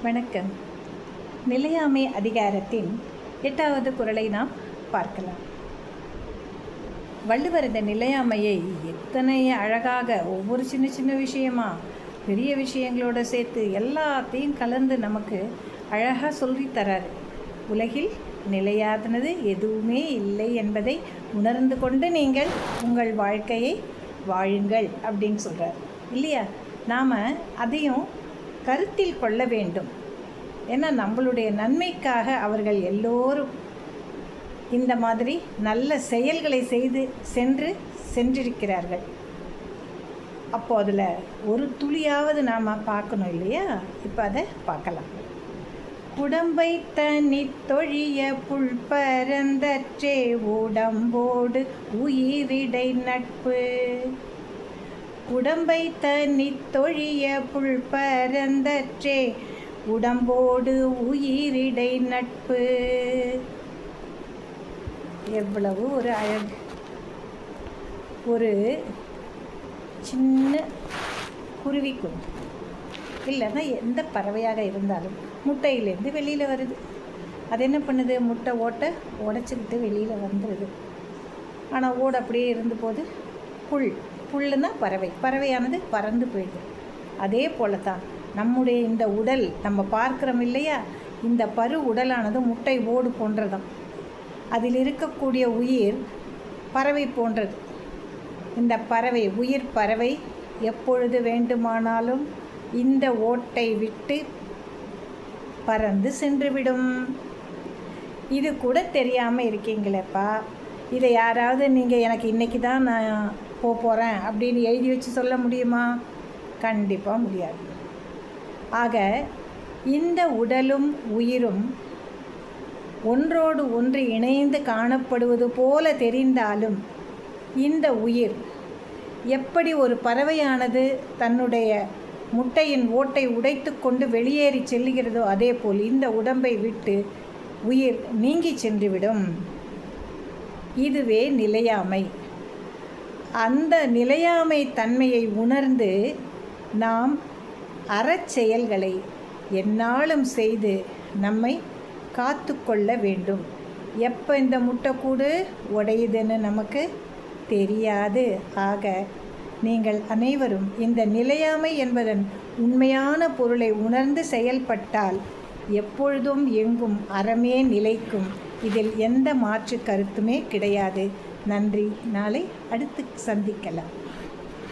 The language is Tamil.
வணக்கம். நிலையாமை அதிகாரத்தின் 8வது குறளை நாம் பார்க்கலாம். வள்ளுவர் இந்த நிலையாமையை எத்தனை அழகாக ஒவ்வொரு சின்ன சின்ன விஷயமா பெரிய விஷயங்களோட சேர்த்து எல்லாத்தையும் கலந்து நமக்கு அழகாக சொல்லி தராரு. உலகில் நிலையாதனது எதுவுமே இல்லை என்பதை உணர்ந்து கொண்டு நீங்கள் உங்கள் வாழ்க்கையை வாழுங்கள் அப்படின்னு சொல்கிறார் இல்லையா? நாம் அதையும் கருத்தில் கொள்ள வேண்டும். ஏன்னா நம்மளுடைய நன்மைக்காக அவர்கள் எல்லோரும் இந்த மாதிரி நல்ல செயல்களை செய்து சென்றிருக்கிறார்கள். அப்போ அதில் ஒரு துளியாவது நாம் பார்க்கணும் இல்லையா? இப்போ அதை பார்க்கலாம். உடம்பை தனி தொழிய புல் பரந்தற்றே உடம்போடு உயிரிடை நட்பு. உடம்பை தனி தொழிய புல் பரந்தற்றே உடம்போடு உயிரிடை நட்பு. எவ்வளவு ஒரு அழகு! ஒரு சின்ன குருவிக்கும் இல்லைன்னா எந்த பறவையாக இருந்தாலும் முட்டையிலேருந்து வெளியில் வருது. அது என்ன பண்ணுது? முட்டை ஓட்டை உடச்சிக்கிட்டு வெளியில் வந்துடுது. ஆனால் ஓடு அப்படியே இருந்த போது புல்லுன்னா பறவையானது பறந்து போயிடுது. அதே போல தான் நம்முடைய இந்த உடல் நம்ம பார்க்குறோம் இல்லையா? இந்த பரு உடலானது முட்டை ஓடு போன்றதும் அதில் இருக்கக்கூடிய உயிர் பறவை போன்றது. இந்த பறவை உயிர் பறவை எப்பொழுது வேண்டுமானாலும் இந்த ஓட்டை விட்டு பறந்து சென்றுவிடும். இது கூட தெரியாமல் இருக்கீங்களேப்பா. இதை யாராவது நீங்கள் எனக்கு இன்றைக்கி தான் நான் போகிறேன் அப்படின்னு எழுதி வச்சு சொல்ல முடியுமா? கண்டிப்பாக முடியாது. ஆக இந்த உடலும் உயிரும் ஒன்றோடு ஒன்று இணைந்து காணப்படுவது போல தெரிந்தாலும் இந்த உயிர் எப்படி ஒரு பறவையானது தன்னுடைய முட்டையின் ஓட்டை உடைத்து கொண்டு வெளியேறி செல்லுகிறதோ அதே போல் இந்த உடம்பை விட்டு உயிர் நீங்கி சென்றுவிடும். இதுவே நிலையாமை. அந்த நிலையாமை தன்மையை உணர்ந்து நாம் அறச்செயல்களை எந்நாளும் செய்து நம்மை காத்து கொள்ள வேண்டும். எப்போ இந்த முட்டைக்கூடு உடையுதுன்னு நமக்கு தெரியாது. ஆக நீங்கள் அனைவரும் இந்த நிலையாமை என்பதன் உண்மையான பொருளை உணர்ந்து செயல்பட்டால் எப்பொழுதும் எங்கும் அறமே நிலைக்கும். இதில் எந்த மாற்று கருத்துமே கிடையாது. நன்றி. நாளை அடுத்து சந்திக்கலாம்.